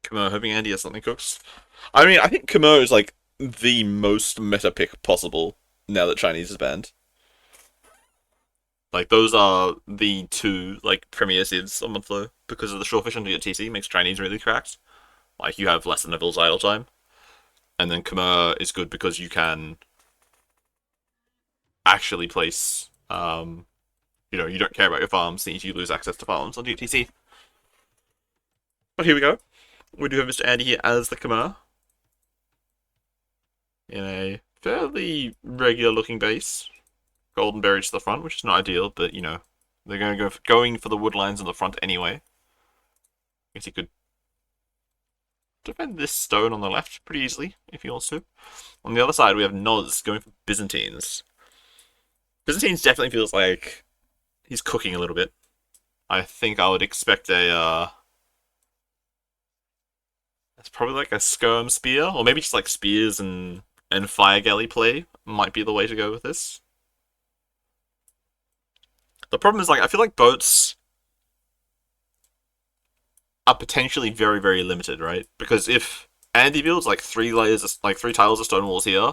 Khmer, hoping Andy has something cooked. I mean, I think Khmer is like the most meta pick possible now that Chinese is banned. Like those are the two like premier seeds on Monthlo because of the shortfish under your TC makes Chinese really cracked. Like you have less than a Vill's idle time, and then Khmer is good because you can actually place. You don't care about your farms since you lose access to farms on your TC. But here we go. We do have Mr. Andy here as the Khmer in a fairly regular looking base. Golden berries to the front, which is not ideal, but they're going for the woodlines in the front anyway. I guess he could defend this stone on the left pretty easily if he wants to. On the other side, we have Noz going for Byzantines. Byzantines definitely feels like he's cooking a little bit. I think I would expect it's probably like a skirm spear, or maybe just like spears and fire galley play might be the way to go with this. The problem is, like, I feel like boats are potentially very, very limited, right? Because if Andy builds like three tiles of stone walls here,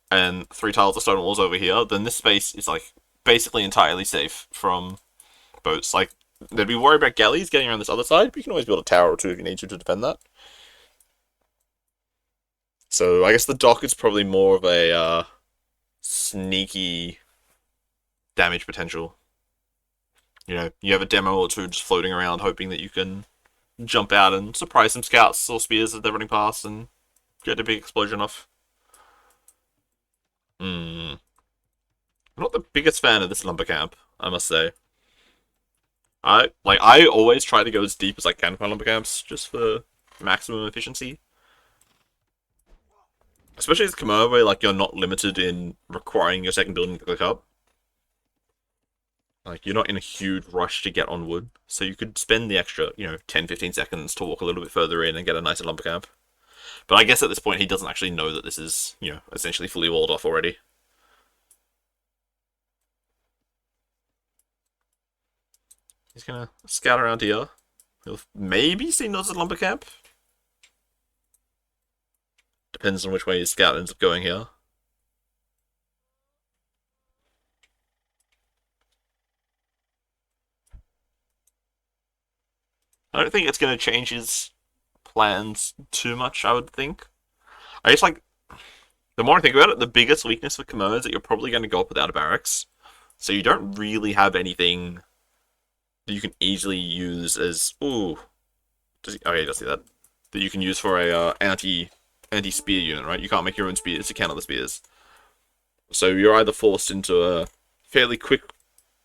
and three tiles of stone walls over here, then this space is like basically entirely safe from boats. Like, they'd be worried about galleys getting around this other side, but you can always build a tower or two if you need to defend that. So I guess the dock is probably more of a sneaky damage potential. You have a demo or two just floating around, hoping that you can jump out and surprise some scouts or spears as they're running past and get a big explosion off. I'm not the biggest fan of this lumber camp, I must say. I always try to go as deep as I can for lumber camps, just for maximum efficiency. Especially as Khmer, where like you're not limited in requiring your second building to click up. Like, you're not in a huge rush to get on wood, so you could spend the extra, 10-15 seconds to walk a little bit further in and get a nicer lumber camp. But I guess at this point he doesn't actually know that this is, essentially fully walled off already. He's gonna scout around here. He'll maybe see Noz's lumber camp. Depends on which way his scout ends up going here. I don't think it's going to change his plans too much, I would think. I guess, like, the more I think about it, the biggest weakness for Khmer is that you're probably going to go up without a barracks. So you don't really have anything that you can easily use as... Ooh. Okay, he does see that. That you can use for a anti-spear unit, right? You can't make your own spears to counter the spears. So you're either forced into a fairly quick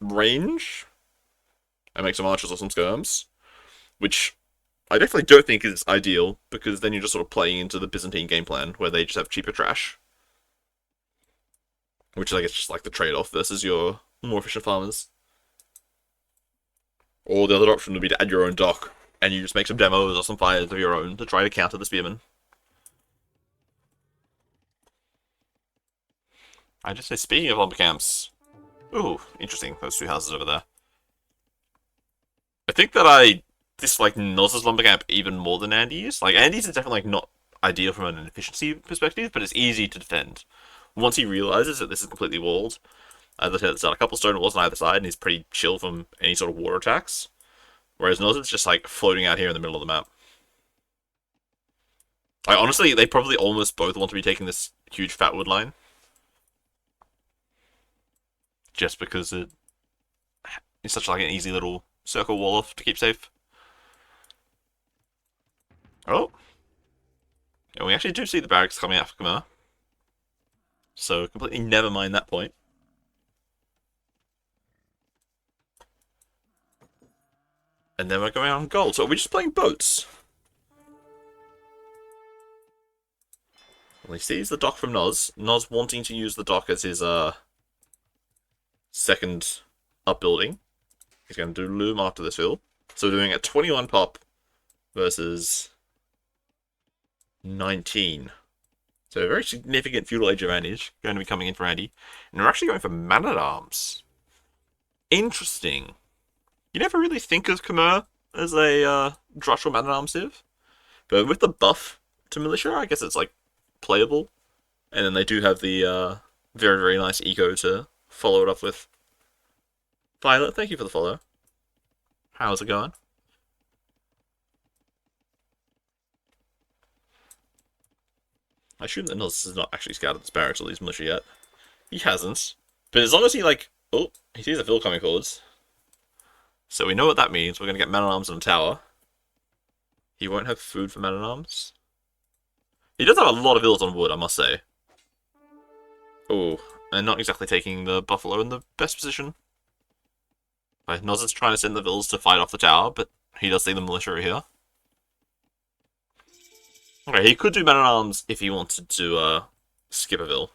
range and make some archers or some skirms, which I definitely don't think is ideal, because then you're just sort of playing into the Byzantine game plan, where they just have cheaper trash. Which is, I guess, just like the trade-off versus your more efficient farmers. Or the other option would be to add your own dock, and you just make some demos or some fires of your own to try to counter the spearmen. I just say, speaking of lumber camps... Ooh, interesting, those two houses over there. I think that I dislike Noz's lumber camp even more than Andy's. Like, Andy's is definitely, like, not ideal from an efficiency perspective, but it's easy to defend. Once he realizes that this is completely walled, as I said, there's a couple stone walls on either side, and he's pretty chill from any sort of water attacks. Whereas Noz is just, like, floating out here in the middle of the map. Like, honestly, they probably almost both want to be taking this huge fat wood line. Just because it's such, like, an easy little circle wall off to keep safe. Oh. And we actually do see the barracks coming out for Khmer. So completely never mind that point. And then we're going on gold. So are we just playing boats? Well, he sees the dock from Noz. Noz wanting to use the dock as his second upbuilding. He's going to do loom after this fill. So we're doing a 21 pop versus 19. So a very significant feudal age advantage going to be coming in for Andy. And we're actually going for man-at-arms. Interesting. You never really think of Khmer as a Drush or man-at-arms div. But with the buff to militia, I guess it's like playable. And then they do have the very, very nice eco to follow it up with. Violet, thank you for the follow. How's it going? I assume that Nils has not actually scouted this barracks or these militia yet. He hasn't. But as long as he, like... Oh, he sees a fill coming forwards. So we know what that means. We're going to get man-at-arms in a tower. He won't have food for man-at-arms. He does have a lot of villas on wood, I must say. Oh, and not exactly taking the buffalo in the best position. Noz is trying to send the villas to fight off the tower, but he does see the militia here. Okay, he could do man-at-arms if he wanted to skip a vill.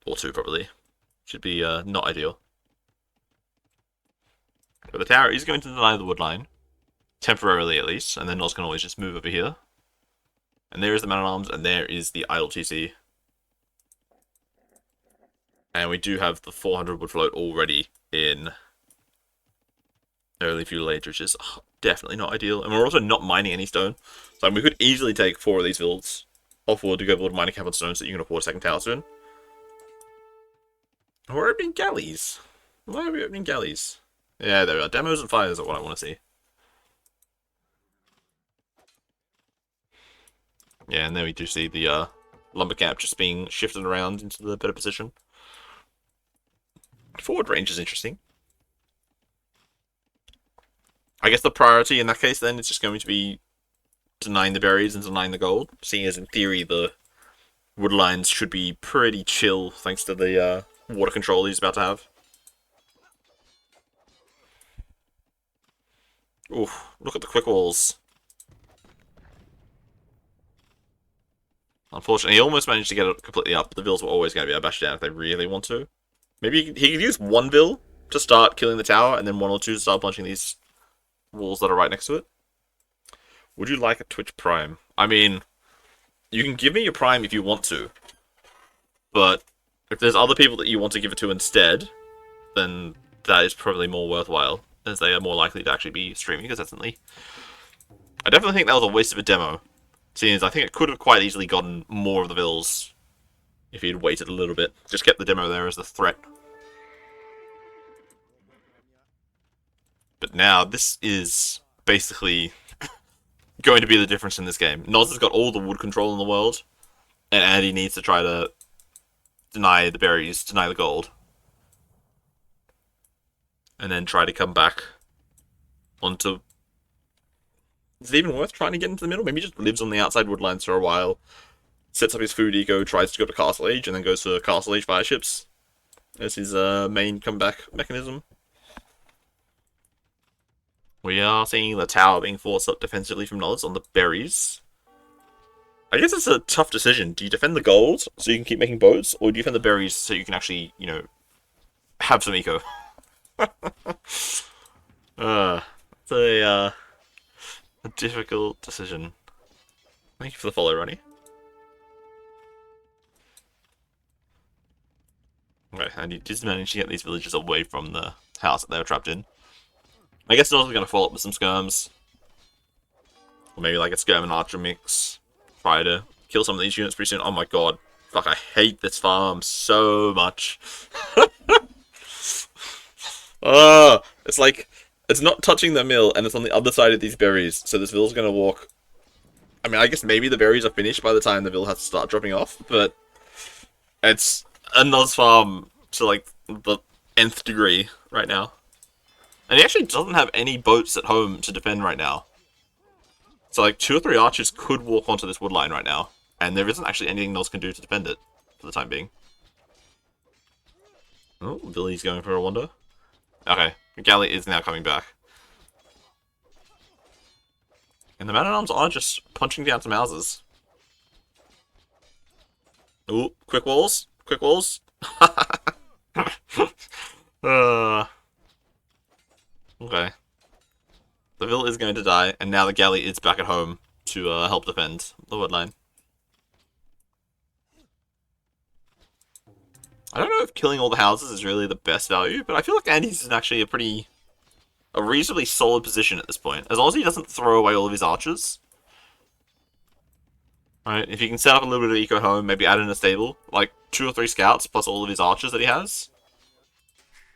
Or two, probably. Should be not ideal. But the tower is going to deny the wood line. Temporarily, at least. And then Noz can always just move over here. And there is the man-at-arms, and there is the idle TC. And we do have the 400 wood float already in early feudal age, which is definitely not ideal. And we're also not mining any stone. So we could easily take 4 of these builds off wood to go build a mining camp on stone so that you can afford a second tower soon. We're opening galleys. Why are we opening galleys? Yeah, there we are. Demos and fires are what I want to see. Yeah, and there we do see the lumber camp just being shifted around into the better position. Forward range is interesting. I guess the priority in that case then is just going to be denying the berries and denying the gold, seeing as in theory the wood lines should be pretty chill thanks to the water control he's about to have. Oof, look at the quick walls. Unfortunately, he almost managed to get it completely up. The vills were always going to be bashed down if they really want to. Maybe he could use one vill to start killing the tower, and then 1 or 2 to start punching these walls that are right next to it. Would you like a Twitch Prime? I mean, you can give me your Prime if you want to. But if there's other people that you want to give it to instead, then that is probably more worthwhile, as they are more likely to actually be streaming consistently. I definitely think that was a waste of a demo. Seeing as I think it could have quite easily gotten more of the vills if he'd waited a little bit. Just kept the demo there as the threat. But now, this is basically going to be the difference in this game. Noz has got all the wood control in the world, and Andy needs to try to deny the berries, deny the gold. And then try to come back onto... Is it even worth trying to get into the middle? Maybe he just lives on the outside wood lines for a while, sets up his food eco, tries to go to Castle Age, and then goes to Castle Age fire ships as his main comeback mechanism. We are seeing the tower being forced up defensively from Noz on the berries. I guess it's a tough decision. Do you defend the gold so you can keep making boats, or do you defend the berries so you can actually, you know, have some eco? It's a difficult decision. Thank you for the follow, Ronnie. Okay, and you did manage to get these villagers away from the house that they were trapped in. I guess Noz is going to follow up with some skirms. Or maybe like a skirm and archer mix. Try to kill some of these units pretty soon. Oh my god. Fuck, I hate this farm so much. It's like, it's not touching the mill, and it's on the other side of these berries, so this vill's gonna walk... I mean, I guess maybe the berries are finished by the time the vill has to start dropping off, but... It's a Noz farm to, like, the nth degree right now. And he actually doesn't have any boats at home to defend right now. So, like, 2 or 3 archers could walk onto this wood line right now, and there isn't actually anything Noz can do to defend it, for the time being. Oh, Billy's going for a wander. Okay, Galley is now coming back. And the man-at-arms are just punching down some houses. Ooh, quick walls. Quick walls. Okay. The Vill is going to die, and now the Galley is back at home to help defend the woodline. I don't know if killing all the houses is really the best value, but I feel like Andy's is actually a reasonably solid position at this point. As long as he doesn't throw away all of his archers, Right, if you can set up a little bit of eco home, maybe add in a stable, like 2 or 3 scouts plus all of his archers that he has.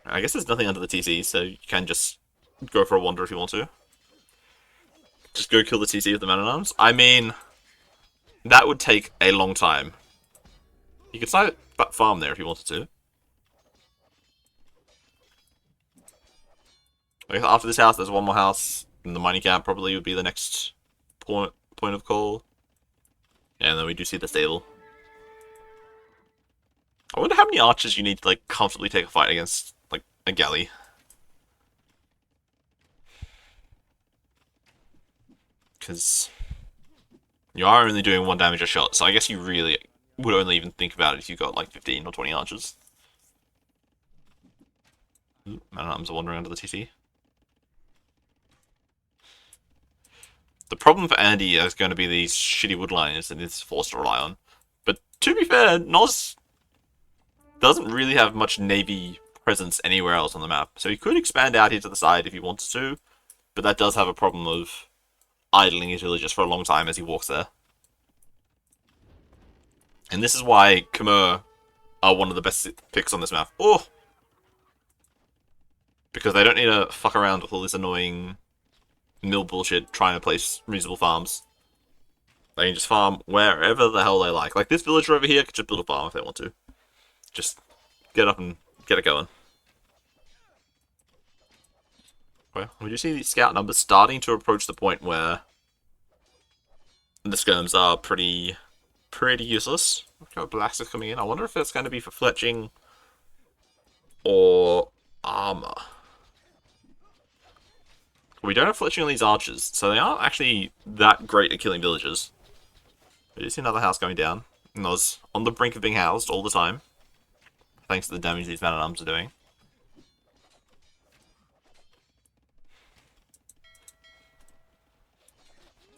I guess there's nothing under the TC, so you can just go for a wander if you want to. Just go kill the TC with the man-at-arms. I mean, that would take a long time. You could start that farm there if you wanted to. I guess after this house, there's one more house, and the mining camp probably would be the next point of call. Yeah, and then we do see the stable. I wonder how many archers you need to like comfortably take a fight against like a galley. Because you are only doing 1 damage a shot, so I guess you really would only even think about it if you got like 15 or 20 archers. Ooh, man-at-arms are wandering under the TC. The problem for Andy is going to be these shitty woodliners that he's forced to rely on. But to be fair, Nos doesn't really have much navy presence anywhere else on the map. So he could expand out here to the side if he wanted to, but that does have a problem of idling his villagers for a long time as he walks there. And this is why Khmer are one of the best picks on this map. Oh! Because they don't need to fuck around with all this annoying mill bullshit trying to place reasonable farms. They can just farm wherever the hell they like. Like this villager over here could just build a farm if they want to. Just get up and get it going. Well, we do see these scout numbers starting to approach the point where the skirms are pretty useless. Okay, blacks are coming in. I wonder if it's going to be for fletching or armor. We don't have fletching on these archers, so they aren't actually that great at killing villagers. We do see another house going down. And I was on the brink of being housed all the time, thanks to the damage these man-at-arms are doing.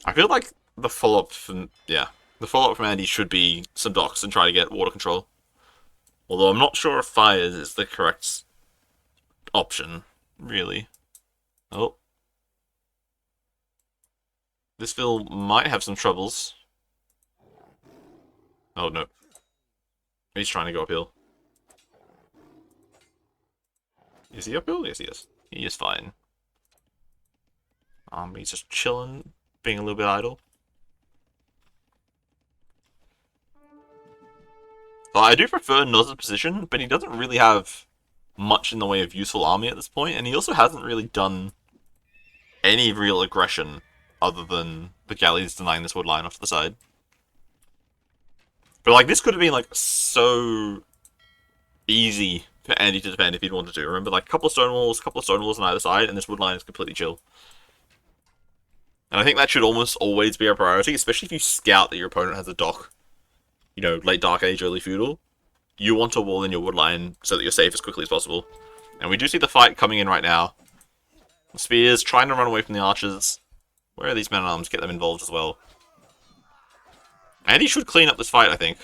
I feel like the follow-up from Andy should be some docks and try to get water control. Although I'm not sure if fires is the correct option, really. Oh. This Ville might have some troubles. Oh no. He's trying to go uphill. Is he uphill? Yes, he is. He is fine. He's just chilling, being a little bit idle. Well, I do prefer Noz's position, but he doesn't really have much in the way of useful army at this point, and he also hasn't really done any real aggression other than the galleys denying this wood line off to the side. But like this could have been like so easy for Andy to defend if he'd wanted to. Remember, like a couple of stone walls on either side, and this wood line is completely chill. And I think that should almost always be a priority, especially if you scout that your opponent has a dock. You know, late Dark Age, early Feudal. You want to wall in your wood line so that you're safe as quickly as possible. And we do see the fight coming in right now. The spears trying to run away from the archers. Where are these men-at-arms? Get them involved as well. Andy should clean up this fight, I think.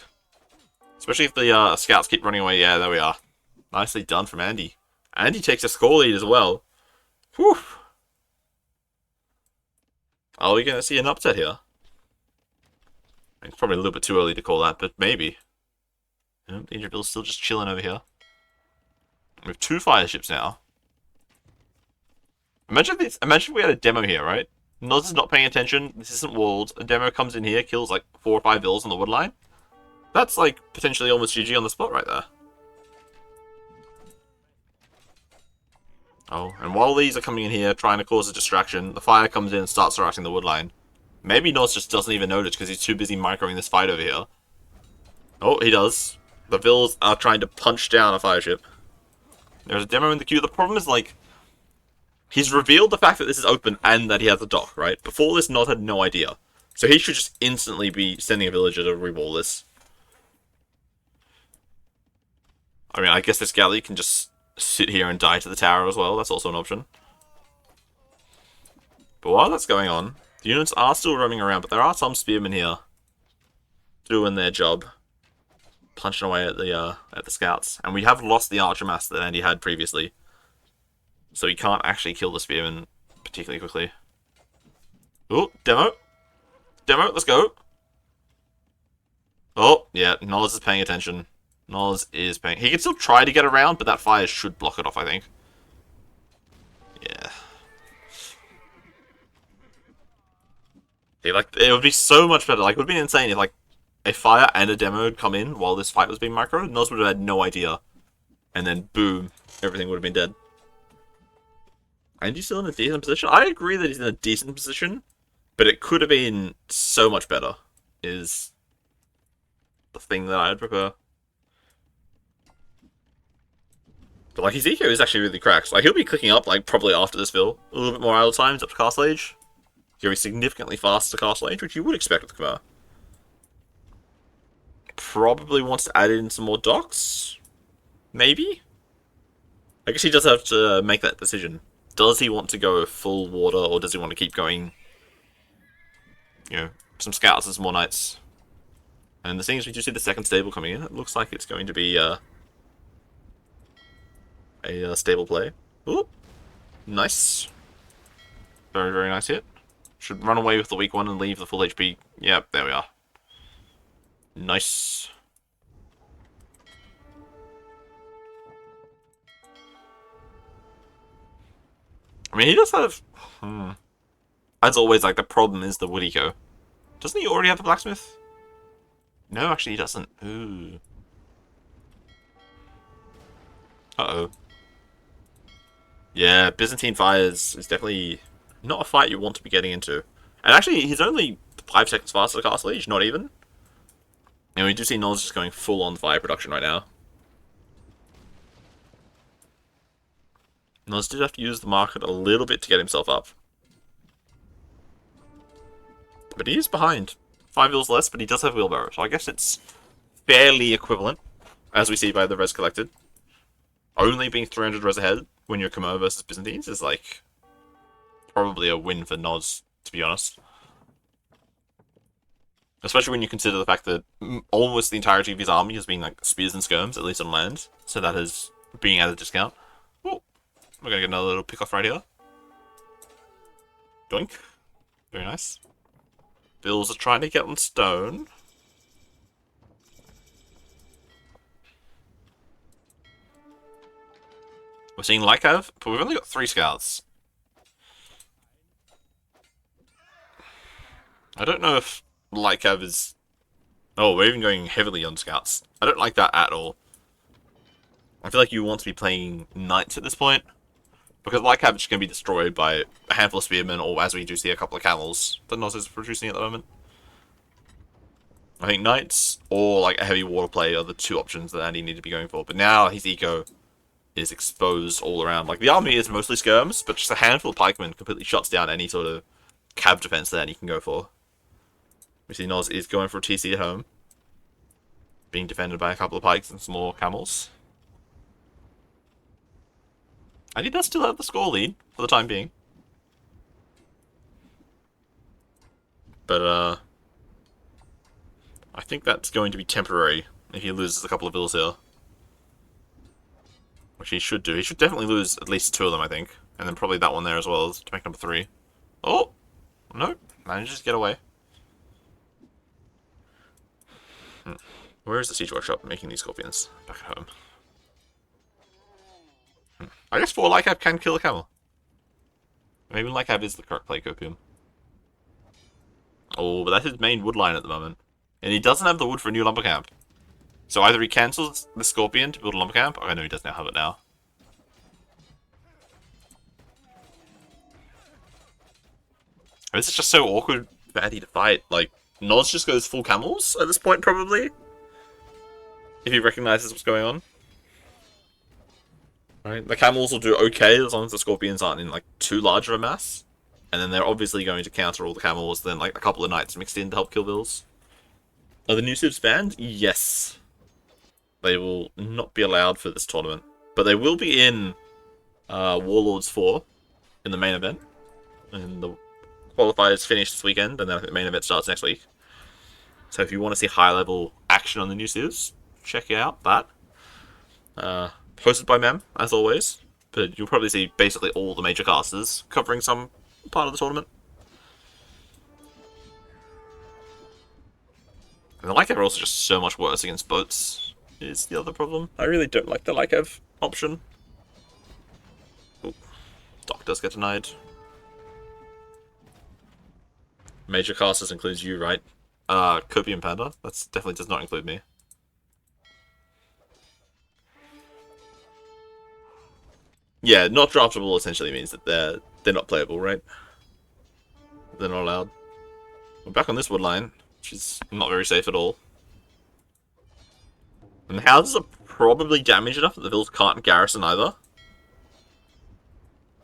Especially if the scouts keep running away. Yeah, there we are. Nicely done from Andy. Andy takes a score lead as well. Whew. Are we going to see an upset here? It's probably a little bit too early to call that, but maybe. The injured bill's still just chilling over here. We have 2 fire ships now. Imagine if we had a demo here, right? Noz is not paying attention. This isn't walled. A demo comes in here, kills like 4 or 5 bills on the wood line. That's like potentially almost GG on the spot right there. Oh, and while these are coming in here trying to cause a distraction, the fire comes in and starts harassing the wood line. Maybe Noz just doesn't even notice because he's too busy microing this fight over here. Oh, he does. The Vills are trying to punch down a fire ship. There's a demo in the queue. The problem is, like, he's revealed the fact that this is open and that he has a dock, right? Before this, Noz had no idea. So he should just instantly be sending a villager to re-wall this. I mean, I guess this galley can just sit here and die to the tower as well. That's also an option. But while that's going on, the units are still roaming around, but there are some spearmen here doing their job, punching away at the scouts. And we have lost the archer mass that Andy had previously, so he can't actually kill the spearmen particularly quickly. Oh, demo, let's go. Oh, yeah, Noz is paying attention. Noz is paying... He can still try to get around, but that fire should block it off, I think. Yeah. See, like, it would be so much better. Like, it would be insane if, like, a fire and a demo had come in while this fight was being microed. Noz would have had no idea. And then, boom, everything would have been dead. And he's still in a decent position. I agree that he's in a decent position, but it could have been so much better, is the thing that I'd prefer. But, like, his eco is actually really cracked. Like, he'll be clicking up, like, probably after this build. A little bit more idle times up to castle age. He'll be significantly faster castle age, which you would expect with Khmer. Probably wants to add in some more docks. Maybe? I guess he does have to make that decision. Does he want to go full water, or does he want to keep going, you know, some scouts and some more knights? And the thing is, we do see the second stable coming in. It looks like it's going to be a stable play. Ooh, nice. Very, very nice hit. Should run away with the weak one and leave the full HP. Yep, there we are. Nice. I mean, he does have... As always, like, the problem is the wood eco. Doesn't he already have the blacksmith? No, actually he doesn't. Ooh. Uh-oh. Yeah, Byzantine Fires is definitely not a fight you want to be getting into. And actually, he's only 5 seconds faster to Castle Age, not even. And we do see Noz just going full on fire production right now. Noz did have to use the market a little bit to get himself up. But he is behind. 5 wheels less, but he does have wheelbarrow, so I guess it's fairly equivalent, as we see by the res collected. Only being 300 res ahead when you're Khmer versus Byzantines is, like, probably a win for Noz, to be honest. Especially when you consider the fact that almost the entirety of his army has been, like, spears and skirms, at least on land, so that is being at a discount. Oh, we're gonna get another little pick off right here. Doink. Very nice. Bills are trying to get on stone. We're seeing Lycav, but we've only got 3 scouts. I don't know if Lycav is... Oh, we're even going heavily on scouts. I don't like that at all. I feel like you want to be playing knights at this point. Because Lycav is just going to be destroyed by a handful of spearmen, or as we do see a couple of camels that Noz is producing at the moment. I think knights or like a heavy water play are the 2 options that Andy need to be going for. But now his eco is exposed all around. Like, the army is mostly skirms, but just a handful of pikemen completely shuts down any sort of cab defense that Andy can go for. We see Noz is going for a TC at home, being defended by a couple of pikes and some more camels. And he does still have the score lead for the time being. But, I think that's going to be temporary if he loses a couple of bills here. Which he should do. He should definitely lose at least 2 of them, I think. And then probably that one there as well to make number 3. Oh! No. Manages to get away. Where is the siege workshop making these scorpions? Back at home. I guess 4 Lycav can kill a camel. Maybe Lycav is the correct play copium. Oh, but that's his main wood line at the moment. And he doesn't have the wood for a new lumber camp. So either he cancels the scorpion to build a lumber camp, or I know he does now have it now. This is just so awkward for Andy to fight. Like, Noz just goes full camels at this point, probably. If he recognizes what's going on. Right, the camels will do okay as long as the scorpions aren't in, like, too large of a mass. And then they're obviously going to counter all the camels, then, like, a couple of knights mixed in to help kill bills. Are the new subs banned? Yes. They will not be allowed for this tournament. But they will be in Warlords 4 in the main event. And the qualifiers finish this weekend, and then I think the main event starts next week. So if you want to see high-level action on the new subs, check out that. Hosted by Mem, as always. But you'll probably see basically all the major casters covering some part of the tournament. And the Lycav are also just so much worse against boats, is the other problem. I really don't like the Lycav option. Ooh. Dock does get denied. Major casters includes you, right? Copium Panda. That definitely does not include me. Yeah, not draftable essentially means that they're not playable, right? They're not allowed. We're back on this wood line, which is not very safe at all. And the houses are probably damaged enough that the vills can't garrison either.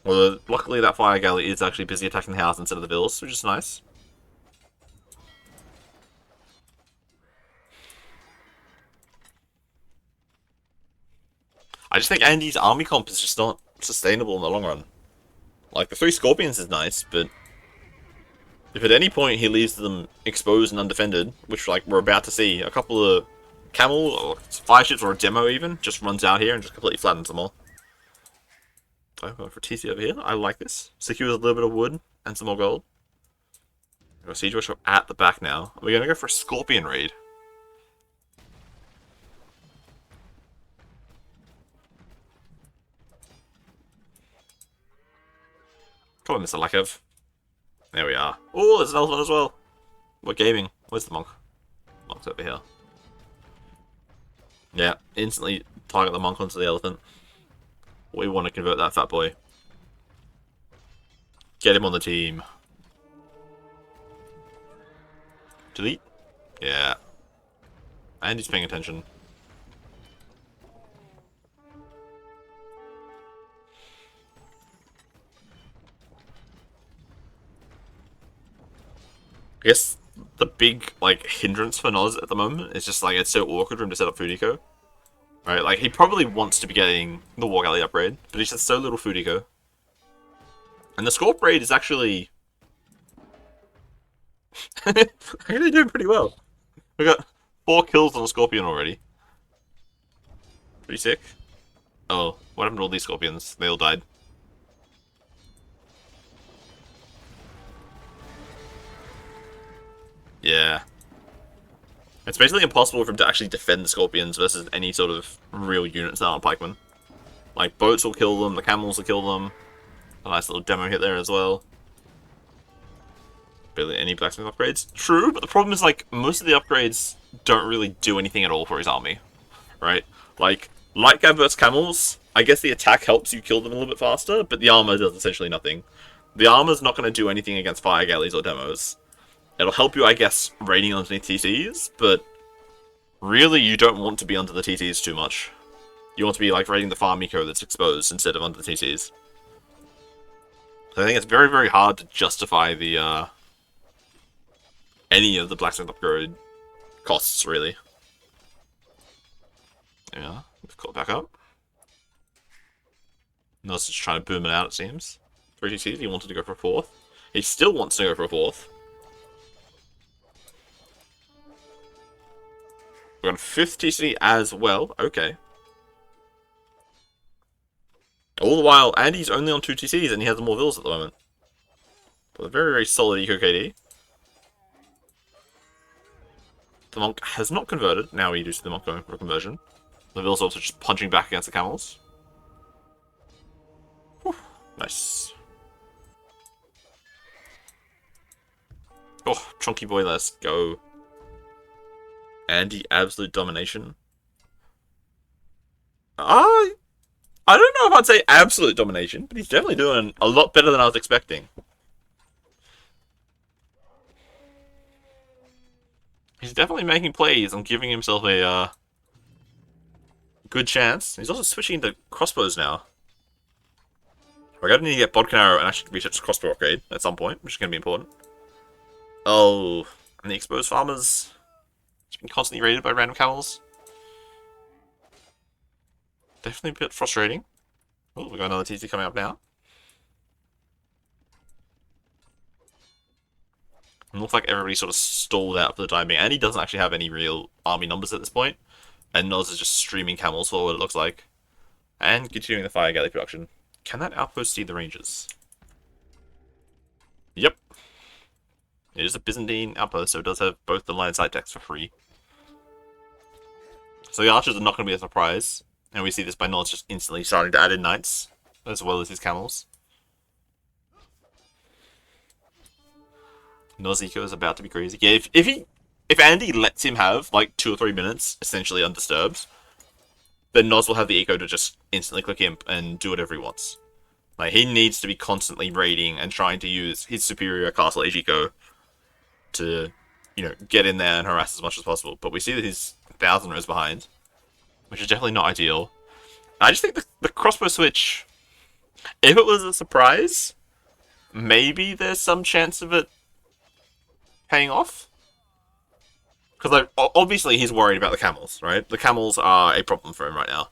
Although, luckily that fire galley is actually busy attacking the house instead of the vills, which is nice. I just think Andy's army comp is just not sustainable in the long run. Like, the 3 Scorpions is nice, but if at any point he leaves them exposed and undefended, which, like, we're about to see, a couple of camel, or fire ships, or a demo even, just runs out here and just completely flattens them all. I'm going for TC over here. I like this. Secures a little bit of wood and some more gold. We've got Siege Workshop at the back now. We're going to go for a Scorpion raid. Come on, Mr. Lycav. There we are. Oh, there's an elephant as well. We're gaming. Where's the monk? Monk's over here. Yeah, instantly target the monk onto the elephant. We want to convert that fat boy. Get him on the team. Delete? Yeah. And he's paying attention. I guess the big, like, hindrance for Noz at the moment is just, like, it's so awkward for him to set up food eco. Right, like, he probably wants to be getting the War Galley upgrade, but he's just so little food eco. And the Scorp raid is actually... actually doing pretty well. We got 4 kills on a Scorpion already. Pretty sick. Oh, what happened to all these Scorpions? They all died. Yeah. It's basically impossible for him to actually defend the Scorpions versus any sort of real units that aren't pikemen. Like, boats will kill them, the camels will kill them. A nice little demo hit there as well. Barely any blacksmith upgrades. True, but the problem is, like, most of the upgrades don't really do anything at all for his army. Right? Like, light cav versus camels, I guess the attack helps you kill them a little bit faster, but the armor does essentially nothing. The armor's not going to do anything against fire galleys or demos. It'll help you, I guess, raiding underneath TCs, but really you don't want to be under the TCs too much. You want to be, like, raiding the farm eco that's exposed instead of under the TCs. So I think it's very, very hard to justify the, any of the blacksmith upgrade costs, really. Yeah, we've caught back up. Noz just trying to boom it out, it seems. 3 TCs, he wanted to go for a 4th. He still wants to go for a 4th. We've got a 5th TC as well. Okay. All the while, Andy's only on 2 TCs and he has more vills at the moment. But a very, very solid eco KD. The monk has not converted. Now we do see the monk going for a conversion. The vills also just punching back against the camels. Whew. Nice. Oh, chunky boy, let's go. Andy, absolute domination. I don't know if I'd say absolute domination, but he's definitely doing a lot better than I was expecting. He's definitely making plays and giving himself a good chance. He's also switching to crossbows now. We're going to need to get Bodkin Arrow and actually research the crossbow upgrade at some point, which is going to be important. Oh, and the exposed farmers. It's been constantly raided by random camels. Definitely a bit frustrating. Oh, we've got another TC coming up now. It looks like everybody sort of stalled out for the time being. And he doesn't actually have any real army numbers at this point. And Noz is just streaming camels forward, it looks like. And continuing the fire galley production. Can that outpost see the Rangers? Yep. It is a Byzantine outpost, so it does have both the line of sight decks for free. So the archers are not going to be a surprise. And we see this by Noz just instantly starting to add in knights, as well as his camels. Noziko is about to be crazy. Yeah, if Andy lets him have like 2 or 3 minutes, essentially undisturbed, then Noz will have the eco to just instantly click him and do whatever he wants. Like, he needs to be constantly raiding and trying to use his superior castle age eco to, get in there and harass as much as possible. But we see that he's 1,000 rows behind, which is definitely not ideal. I just think the crossbow switch, if it was a surprise, maybe there's some chance of it paying off. Because like, obviously he's worried about the camels, right? The camels are a problem for him right now.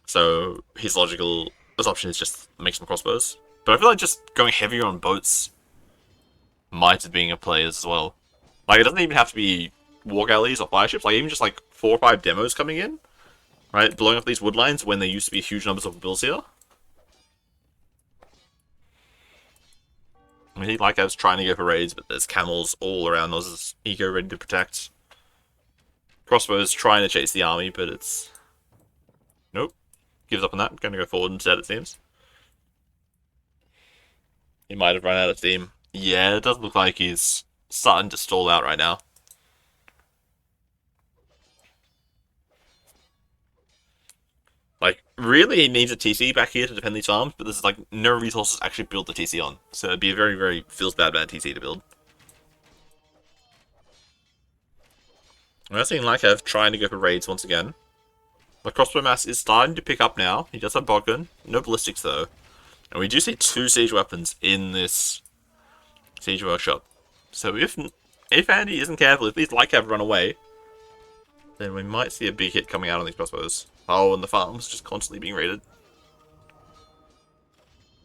So his logical assumption is just make some crossbows. But I feel like just going heavier on boats might have been a play as well. Like, it doesn't even have to be war galleys or fireships. Like, even just like 4 or 5 demos coming in, right? Blowing up these wood lines when there used to be huge numbers of bills here. I mean, like I was trying to go for raids, but there's camels all around Noz's eco ready to protect. Crossbows trying to chase the army, but it's... Nope. Gives up on that. Gonna go forward instead, it seems. He might have run out of steam. Yeah, it does look like he's starting to stall out right now. Like, really, he needs a TC back here to defend these farms, but there's like no resources to actually build the TC on. So it'd be a very, very feels bad TC to build. We're seeing Lykev trying to go for raids once again. The crossbow mass is starting to pick up now. He does have Bogdan. No ballistics though. And we do see 2 siege weapons in this siege workshop. So if Andy isn't careful, if these Lykev run away, then we might see a big hit coming out on these crossbows. Oh, and the farm's just constantly being raided.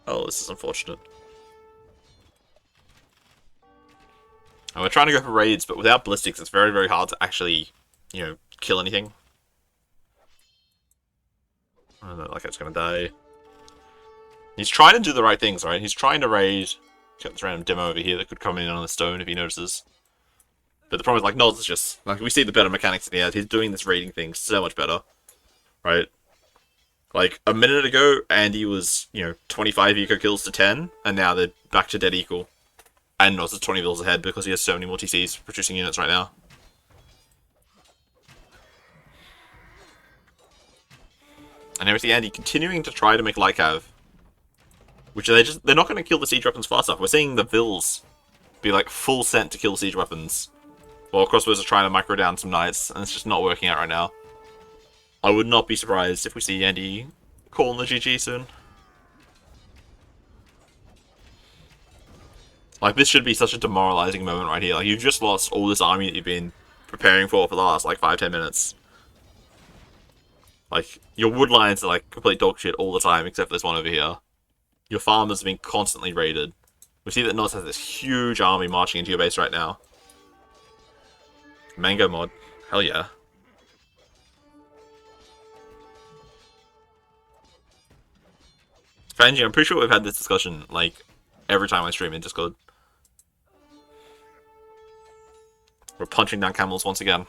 Oh, this is unfortunate. And we're trying to go for raids, but without ballistics, it's very, very hard to actually, kill anything. I don't know, like it's gonna die. He's trying to do the right things, right? He's trying to raid. Got this random demo over here that could come in on the stone if he notices. But the problem is, like, Noz is just... Like, we see the better mechanics in the ad. He's doing this raiding thing so much better. Right? Like, a minute ago, Andy was, 25 eco kills to 10, and now they're back to dead equal. And Noz is 20 bills ahead because he has so many more TCs producing units right now. And now we see Andy continuing to try to make Lycav. Which they're not going to kill the siege weapons fast enough. We're seeing the Vills be, like, full sent to kill siege weapons. While crossbows are trying to micro down some knights, and it's just not working out right now. I would not be surprised if we see Andy calling the GG soon. Like, this should be such a demoralizing moment right here. Like, you've just lost all this army that you've been preparing for the last, like, 5-10 minutes. Like, your wood lines are, like, complete dog shit all the time, except for this one over here. Your farmers have been constantly raided. We see that Noz has this huge army marching into your base right now. Mango mod. Hell yeah. Fanji, I'm pretty sure we've had this discussion, like, every time I stream in Discord. We're punching down camels once again.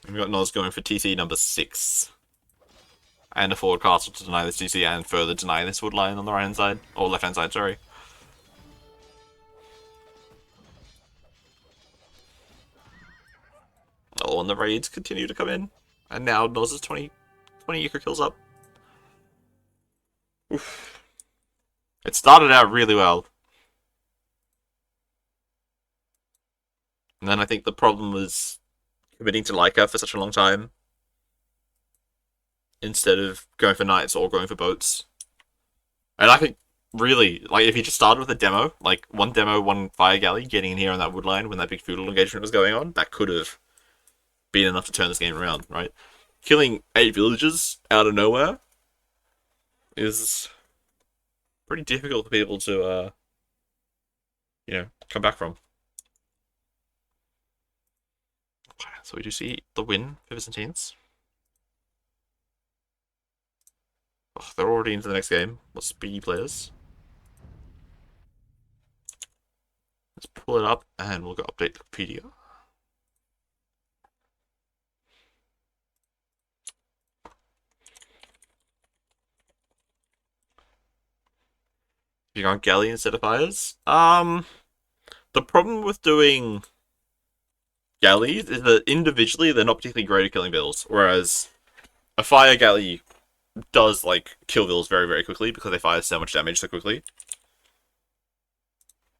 We've got Noz going for TC number 6. And a forward castle to deny this TC and further deny this wood line on the right hand side. Or left hand side, sorry. Oh, and the raids continue to come in. And now Noz is 20 eco kills up. Oof. It started out really well. And then I think the problem was committing to Leica for such a long time. Instead of going for knights or going for boats. And I think, really, like, if he just started with a demo, like, one demo, one fire galley, getting in here on that wood line when that big feudal engagement was going on, that could have been enough to turn this game around, right? Killing 8 villages out of nowhere is pretty difficult for people to, come back from. So we do see the win for Byzantines. Oh, they're already into the next game. What speedy players. Let's pull it up and we'll go update Wikipedia. You got galley instead of fires. The problem with doing galleys is that individually they're not particularly great at killing vills, whereas a fire galley does like kill vills very very quickly because they fire so much damage so quickly.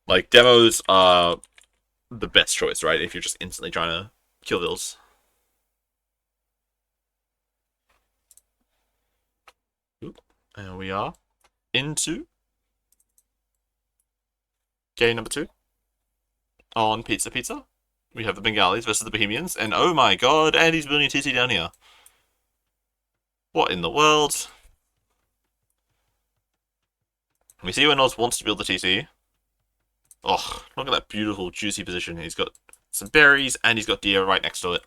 Like demos are the best choice, right? If you're just instantly trying to kill vills. Oop. And we are into game number 2 on Pizza Pizza. We have the Bengalis versus the Bohemians, and oh my god, Andy's building a TC down here. What in the world? We see where Noz wants to build the TC. Oh, look at that beautiful, juicy position. He's got some berries, and he's got deer right next to it.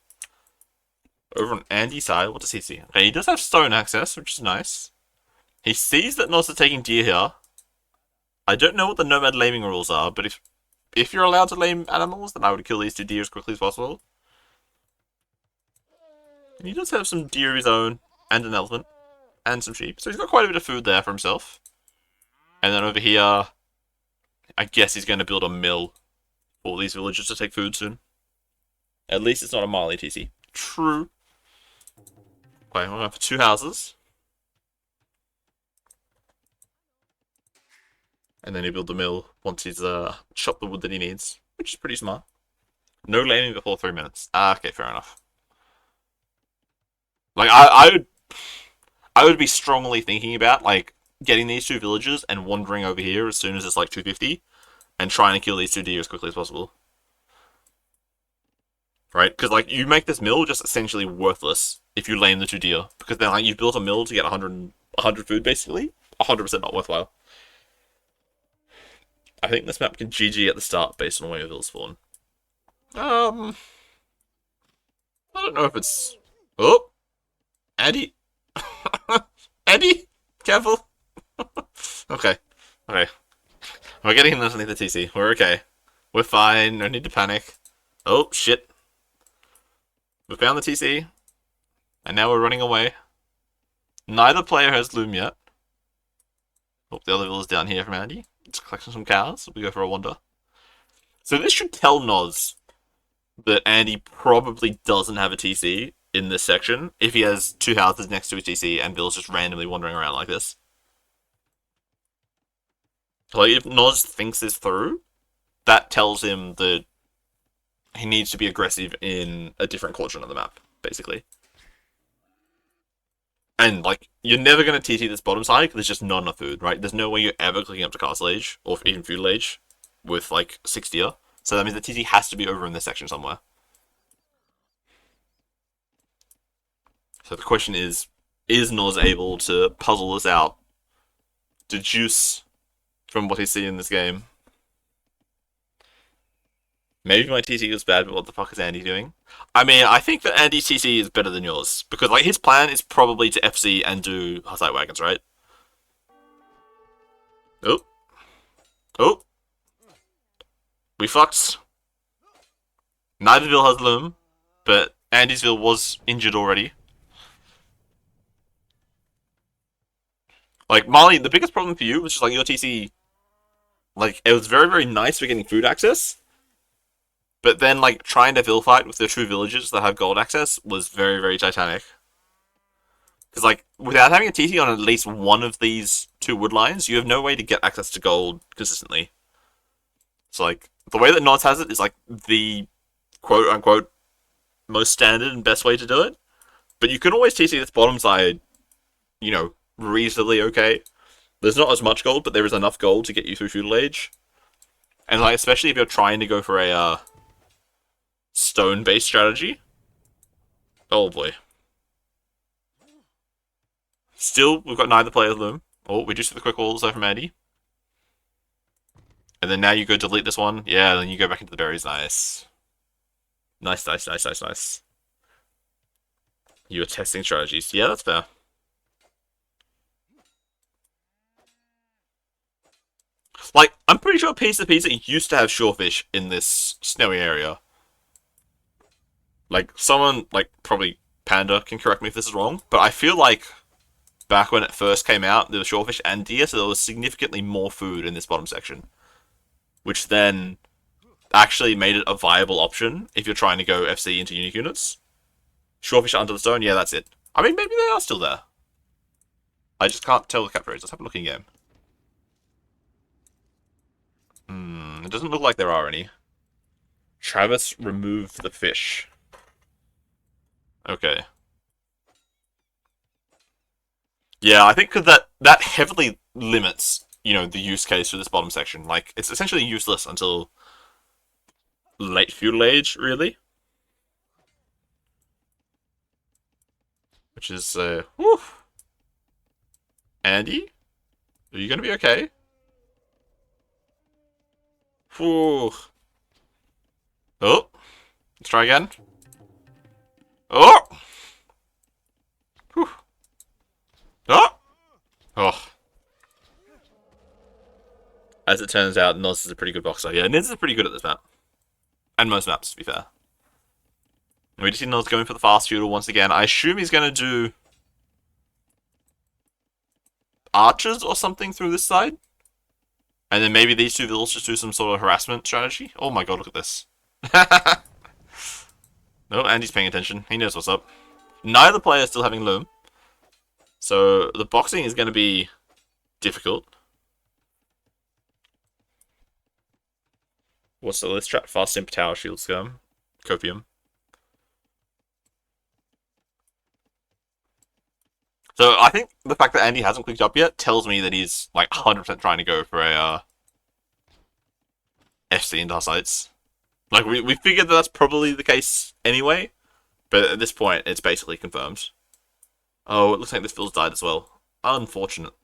Over on Andy's side, what does he see? Okay, he does have stone access, which is nice. He sees that Noz is taking deer here. I don't know what the nomad laming rules are, but if you're allowed to lame animals, then I would kill these 2 deer as quickly as possible. And he does have some deer of his own, and an elephant, and some sheep. So he's got quite a bit of food there for himself. And then over here, I guess he's going to build a mill for all these villagers to take food soon. At least it's not a Mali TC. True. Okay, we're going for 2 houses. And then he build the mill once he's chopped the wood that he needs, which is pretty smart. No laming before 3 minutes. Okay, fair enough. Like I would be strongly thinking about like getting these 2 villagers and wandering over here as soon as it's like 250, and trying to kill these 2 deer as quickly as possible. Right? Because like you make this mill just essentially worthless if you lame the 2 deer, because then like you've built a mill to get 100 food basically. 100% not worthwhile. I think this map can GG at the start based on where your vills spawn. I don't know if it's... Oh! Andy? Andy? Careful! Okay. Okay. We're getting underneath the TC. We're okay. We're fine. No need to panic. Oh, shit. We found the TC. And now we're running away. Neither player has loom yet. Oh, the other villa's down here from Andy. It's collecting some cows. We go for a wander. So this should tell Noz that Andy probably doesn't have a TC in this section if he has 2 houses next to his TC and Bill's just randomly wandering around like this. Like, if Noz thinks this through, that tells him that he needs to be aggressive in a different quadrant of the map, basically. And, like, you're never going to TT this bottom side because there's just not enough food, right? There's no way you're ever clicking up to castle age, or even feudal age, with, like, 6 deer. So that means the TT has to be over in this section somewhere. So the question is Noz able to puzzle this out, deduce from what he's seen in this game? Maybe my TC was bad, but what the fuck is Andy doing? I mean, I think that Andy's TC is better than yours, because like his plan is probably to FC and do Hussite wagons, right? Oh. Oh. We fucked. Neitherville has loom, but Andysville was injured already. Like, Marley, the biggest problem for you was just like your TC, like, it was very, very nice for getting food access, but then, like, trying to vill fight with the 2 villages that have gold access was very, very titanic. Because, like, without having a TC on at least one of these 2 wood lines, you have no way to get access to gold consistently. So, like, the way that Noz has it is, like, the quote-unquote most standard and best way to do it. But you can always TC this bottom side, you know, reasonably okay. There's not as much gold, but there is enough gold to get you through feudal age. And, like, especially if you're trying to go for a, stone-based strategy. Oh boy. Still, we've got neither player loom. Oh, we just hit the quick walls there from Andy. And then now you go delete this one. Yeah, then you go back into the berries. Nice. Nice, nice, nice, nice, nice. You were testing strategies. Yeah, that's fair. Like, I'm pretty sure Pizza Pizza used to have shorefish in this snowy area. Like, someone, like, probably Panda can correct me if this is wrong, but I feel like back when it first came out, there was shellfish and deer, so there was significantly more food in this bottom section, which then actually made it a viable option if you're trying to go FC into unique units. Shellfish under the stone, yeah, that's it. I mean, maybe they are still there. I just can't tell the capture rates. Let's have a look in game. It doesn't look like there are any. Travis removed the fish. Okay. Yeah, I think that heavily limits, the use case for this bottom section. Like, it's essentially useless until late feudal age, really. Which is, whew. Andy? Are you gonna be okay? Whew. Oh. Let's try again. Oh! Whew. Oh! Oh. As it turns out, Noz is a pretty good boxer. Yeah, Niz is pretty good at this map. And most maps, to be fair. We just see Noz going for the fast feudal once again. I assume he's going to do archers or something through this side. And then maybe these two villas just do some sort of harassment strategy. Oh my god, look at this. No, Andy's paying attention. He knows what's up. Neither player is still having loom. So the boxing is going to be difficult. What's the list? Trap, fast imp, tower, shield, skirm, copium. So I think the fact that Andy hasn't clicked up yet tells me that he's like 100% trying to go for a FC into our sites. Like we figured that that's probably the case anyway, but at this point it's basically confirmed. Oh, it looks like this Phil's died as well. Unfortunate.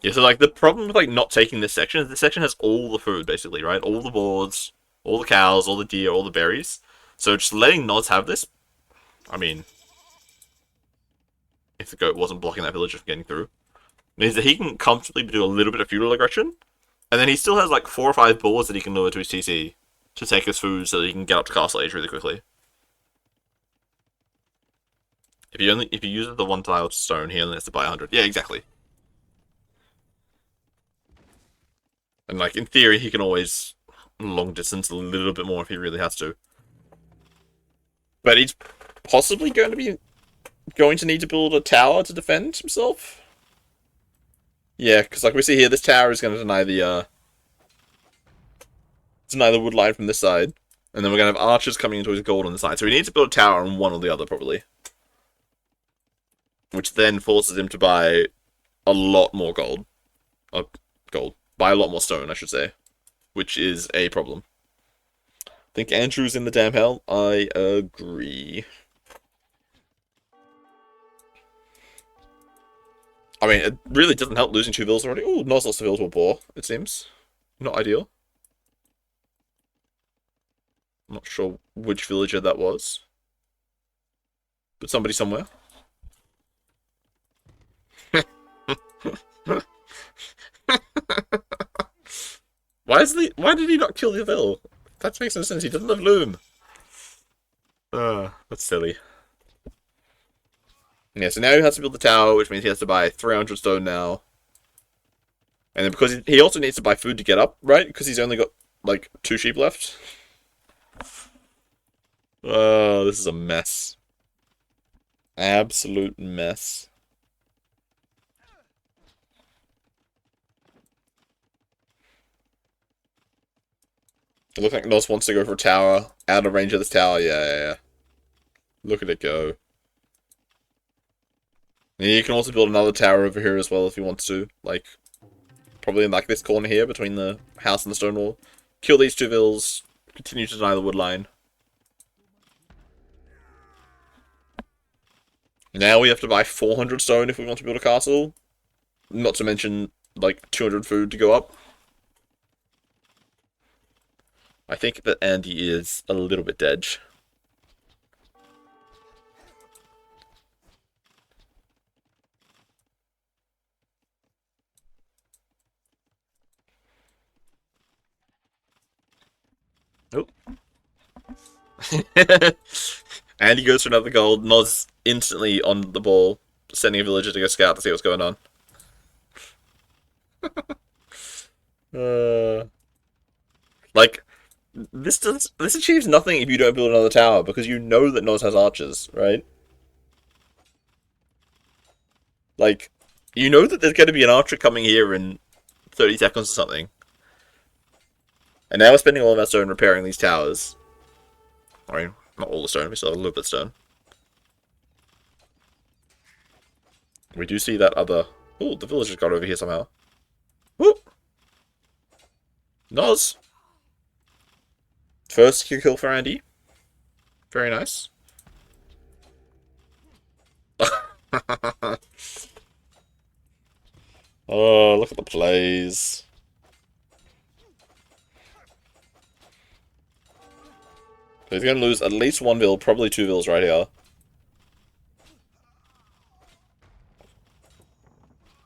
Yeah, so like the problem with like not taking this section is this section has all the food basically, right? All the boards, all the cows, all the deer, all the berries. So just letting Nods have this, I mean, if the goat wasn't blocking that villager from getting through, means that he can comfortably do a little bit of feudal aggression, and then he still has like 4 or 5 boards that he can lure to his TC to take his food so that he can get up to castle age really quickly. If he uses the 1 tile stone, he only has to buy 100. Yeah, exactly. And like in theory, he can always long distance a little bit more if he really has to. But he's possibly going to need to build a tower to defend himself. Yeah, because like we see here, this tower is going to deny the wood line from this side, and then we're going to have archers coming into his gold on the side. So he needs to build a tower on one or the other probably, which then forces him to buy a lot more gold. Buy a lot more stone, I should say, which is a problem. I think Andrew's in the damn hell. I agree. I mean, it really doesn't help losing 2 villas already. Ooh, Noz lost a villa to a boar, it seems. Not ideal. I'm not sure which villager that was. But somebody somewhere. Why did he not kill the vill? That makes no sense. He doesn't have loom. That's silly. Yeah, so now he has to build the tower, which means he has to buy 300 stone now. And then because he also needs to buy food to get up, right? Because he's only got, like, 2 sheep left. Oh, this is a mess. Absolute mess. It looks like Nos wants to go for a tower. Out of range of this tower. Yeah. Look at it go. And you can also build another tower over here as well if you want to. Like, probably in like this corner here between the house and the stone wall. Kill these 2 vills. Continue to deny the wood line. Now we have to buy 400 stone if we want to build a castle. Not to mention, like, 200 food to go up. I think that Andy is a little bit dead. Oh. And he goes for another gold. Noz instantly on the ball, sending a villager to go scout to see what's going on. Like, this achieves nothing if you don't build another tower, because you know that Noz has archers, right? Like, you know that there's going to be an archer coming here in 30 seconds or something. And now we're spending all of our stone repairing these towers. I mean, not all the stone, we still have a little bit of stone. We do see that other... Ooh, the villager's got over here somehow. Whoop! Noz! First kill for Andy. Very nice. Oh, look at the plays. So he's going to lose at least one vill, probably two vills right here.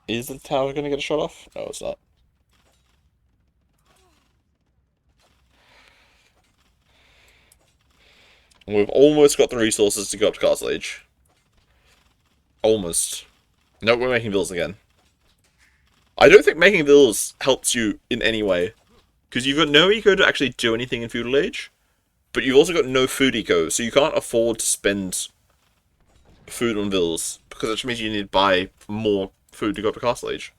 Is the tower going to get a shot off? No, it's not. And we've almost got the resources to go up to Castle Age. Almost. No, we're making vills again. I don't think making vills helps you in any way. Because you've got no eco to actually do anything in Feudal Age. But you've also got no food eco, so you can't afford to spend food on vills. Because that means you need to buy more food to go up to Castle Age.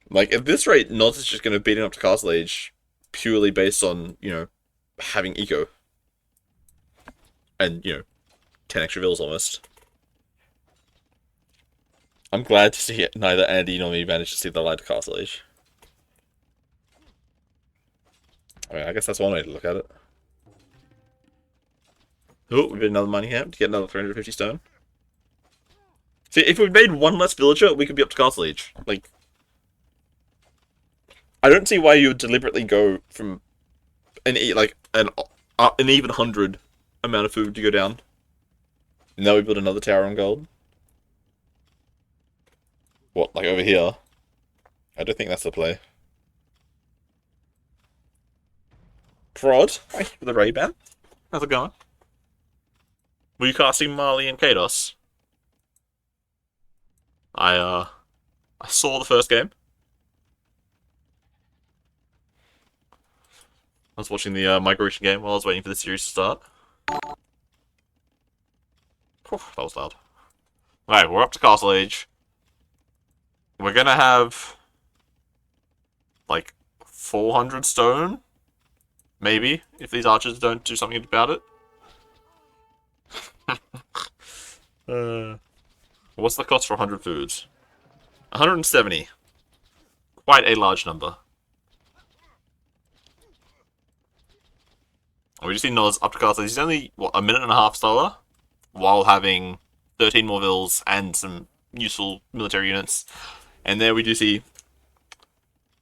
Like, at this rate, Noz is just going to beat him up to Castle Age purely based on, you know, having eco. And, you know, 10 extra vills almost. I'm glad to see it. Neither Andy nor me managed to see the light of Castle Age. I mean, I guess that's one way to look at it. Oh, we get another mining camp to get another 350 stone. See, if we made one less villager, we could be up to Castle Age. Like, I don't see why you would deliberately go from an even 100 amount of food to go down. Now we build another tower on gold. What, like over here? I don't think that's the play. Prod, thank you for the Ray-Ban. How's it going? Were you casting Marley and Kados? I saw the first game. I was watching the migration game while I was waiting for the series to start. Whew, that was loud. Alright, we're up to Castle Age. We're gonna have like 400 stone, maybe, if these archers don't do something about it. What's the cost for 100 foods? 170. Quite a large number. We just see Noz up to Castle. He's only, what, a minute and a half slower, while having 13 more vills and some useful military units. And there we do see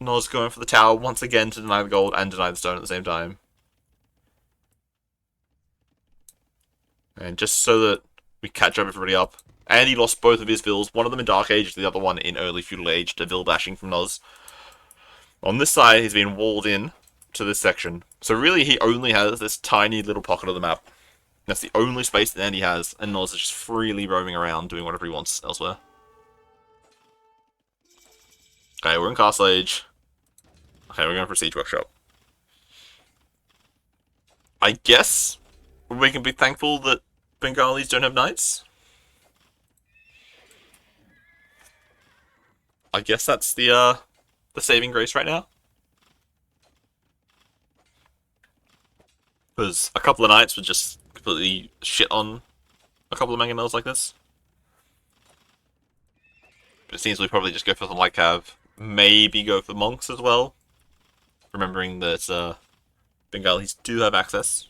Noz going for the tower once again to deny the gold and deny the stone at the same time. And just so that we catch everybody up. And he lost both of his vills, one of them in Dark Age, the other one in Early Feudal Age, to vill bashing from Noz. On this side, he's been walled in to this section. So really, he only has this tiny little pocket of the map. That's the only space that Andy has, and Noz is just freely roaming around, doing whatever he wants elsewhere. Okay, we're in Castle Age. Okay, we're going for Siege Workshop. I guess we can be thankful that Bengalis don't have knights. I guess that's the saving grace right now. Because a couple of knights would just completely shit on a couple of mangonels like this. But it seems we probably just go for the light cav. Maybe go for monks as well. Remembering that Bengalis do have access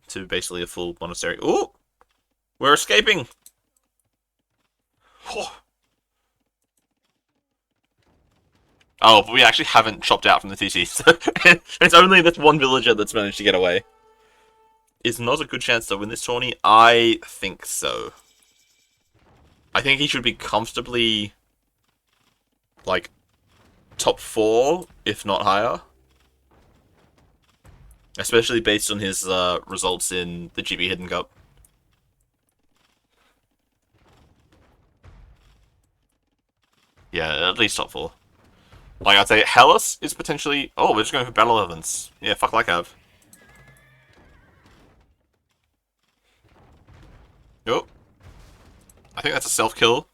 to basically a full monastery. Ooh! We're escaping! Oh, but we actually haven't chopped out from the TC, so it's only this one villager that's managed to get away. Is not a good chance to win this tourney? I think so. I think he should be comfortably, like, top 4, if not higher. Especially based on his results in the GB Hidden Cup. Yeah, at least top 4. Like, I'd say Hellas is potentially... Oh, we're just going for Battle Events. Yeah, fuck like Av. Nope. I think that's a self-kill.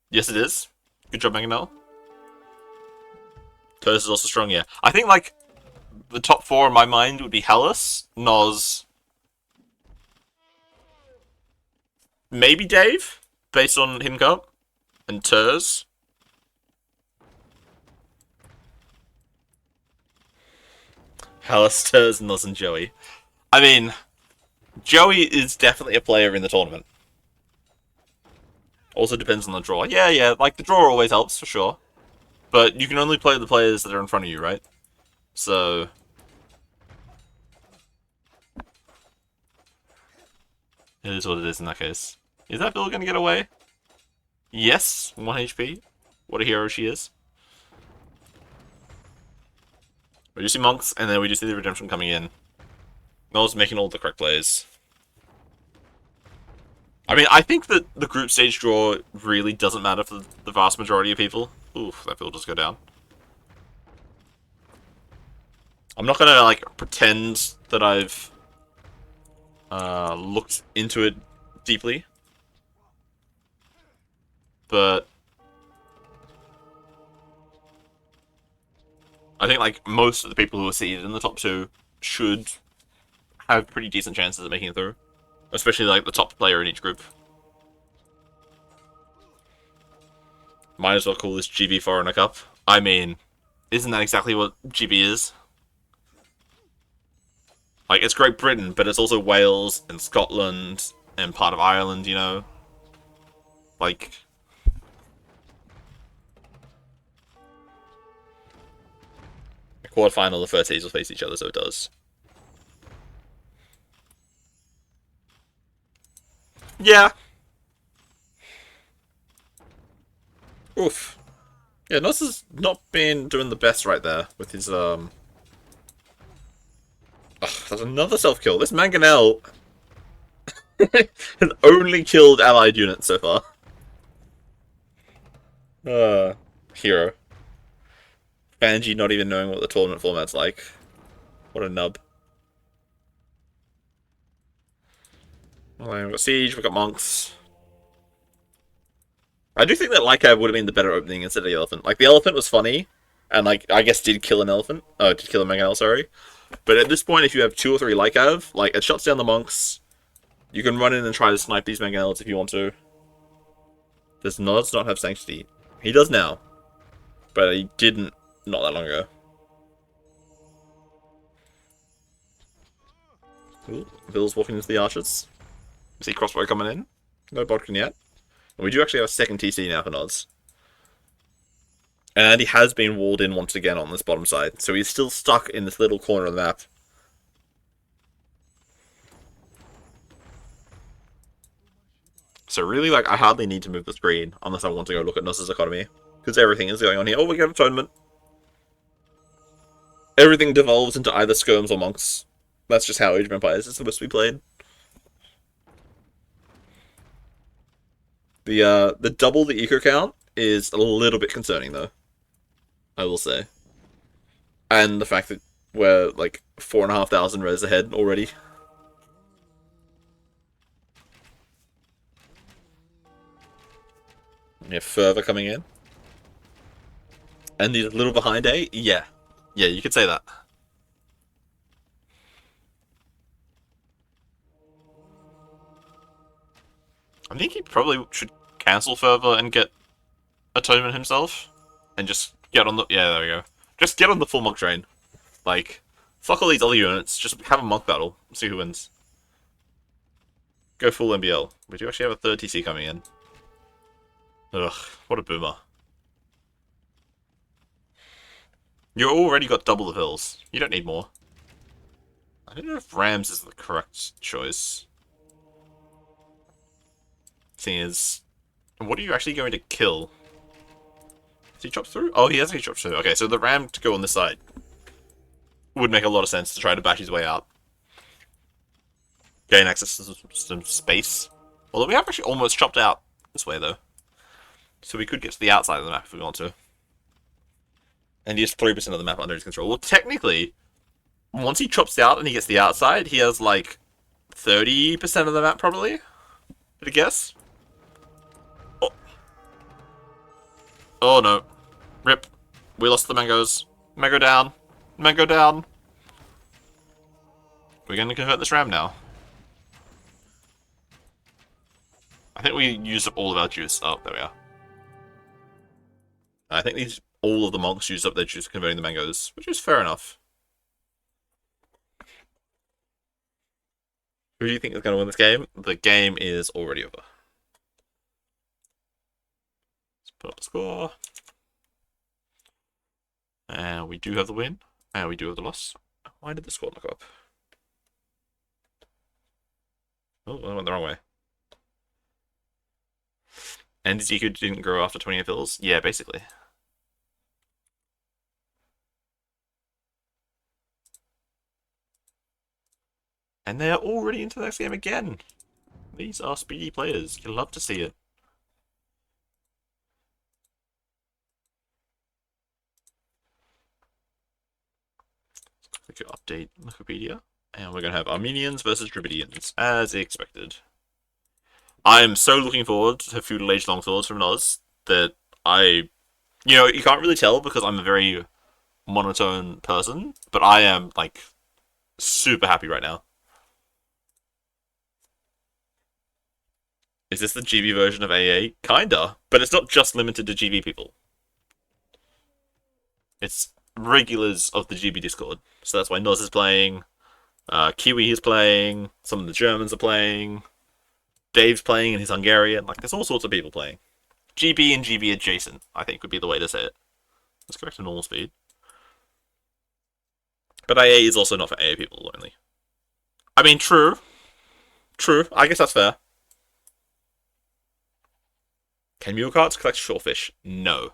Yes, it is. Good job, Mangonel. Toes is also strong, yeah. I think, like, the top 4 in my mind would be Hellas, Noz, maybe Dave, based on Hidden Cup, and Turs. Hellas, Turs, Noz, and Joey. I mean, Joey is definitely a player in the tournament. Also depends on the draw. Yeah, like, the draw always helps, for sure. But you can only play the players that are in front of you, right? So... it is what it is in that case. Is that Bill gonna get away? Yes, 1 HP. What a hero she is. We do see Monks, and then we do see the Redemption coming in. Noel's making all the correct plays. I mean, I think that the group stage draw really doesn't matter for the vast majority of people. Oof, that Bill just go down. I'm not gonna, like, pretend that I've looked into it deeply. But I think, like, most of the people who are seeded in the top 2 should have pretty decent chances of making it through. Especially, like, the top player in each group. Might as well call this GB Foreigner Cup. I mean, isn't that exactly what GB is? Like, it's Great Britain, but it's also Wales and Scotland and part of Ireland, you know? Like... a quarterfinal, the first seeds will face each other, so it does. Yeah. Oof. Yeah, Nuss has not been doing the best right there with his, Ugh, there's another self-kill. This Mangonel has only killed allied units so far. Hero. Banji not even knowing what the tournament format's like. What a nub. Well, we've got Siege, we've got Monks. I do think that Lycav would have been the better opening instead of the Elephant. Like, the Elephant was funny, and, like, I guess did kill an Elephant. Oh, did kill a Mangonel, sorry. But at this point, if you have 2 or 3 Lycav, like, it shuts down the Monks. You can run in and try to snipe these Mangonels if you want to. Does Nods not have Sanctity? He does now. But he didn't not that long ago. Ooh, Bill's walking into the archers. See crossbow coming in. No bodkin yet. And we do actually have a second TC now for Nods. And he has been walled in once again on this bottom side. So he's still stuck in this little corner of the map. So really, like, I hardly need to move the screen unless I want to go look at Nuss's economy. Because everything is going on here. Oh, we got a tournament. Everything devolves into either skirms or monks. That's just how Age of Empires is supposed to be played. The double the eco count is a little bit concerning, though. I will say. And the fact that we're, like, 4,500 res ahead already. We have Fervor coming in. And he's a little behind A? Yeah. Yeah, you could say that. I think he probably should cancel Fervor and get Atonement himself. And just get on the... yeah, there we go. Just get on the full monk train. Like, fuck all these other units. Just have a monk battle. See who wins. Go full MBL. We do actually have a third TC coming in. Ugh, what a boomer. You already got double the pills. You don't need more. I don't know if Rams is the correct choice. Thing is, what are you actually going to kill? Has he chopped through? Oh, he has chopped through. Okay, so the ram to go on this side would make a lot of sense to try to bash his way out. Gain access to some space. Although we have actually almost chopped out this way, though. So we could get to the outside of the map if we want to. And he has 3% of the map under his control. Well, technically, once he chops out and he gets the outside, he has like 30% of the map, probably. Did I guess? Oh. Oh no. Rip. We lost the mangoes. Mango down. Mango down. We're going to convert this ram now. I think we used up all of our juice. Oh, there we are. I think all of the monks used up their juice converting the mangoes, which is fair enough. Who do you think is going to win this game? The game is already over. Let's put up the score. And we do have the win. And we do have the loss. Why did the score not go up? Oh, I went the wrong way. And Ziku didn't grow after 28 fills? Yeah, basically. And they are already into the next game again. These are speedy players. You love to see it. Click update Wikipedia. And we're going to have Armenians versus Dravidians, as expected. I am so looking forward to Feudal Age Longswords from Noz that I... You know, you can't really tell because I'm a very monotone person, but I am, like, super happy right now. Is this the GB version of AA? Kinda, but it's not just limited to GB people. It's regulars of the GB Discord. So that's why Noz is playing, Kiwi is playing, some of the Germans are playing, Dave's playing and he's Hungarian. Like, there's all sorts of people playing. GB and GB adjacent, I think, would be the way to say it. Let's go back to normal speed. But AA is also not for AA people only. I mean, true. True, I guess that's fair. Can mule carts collect shorefish? No.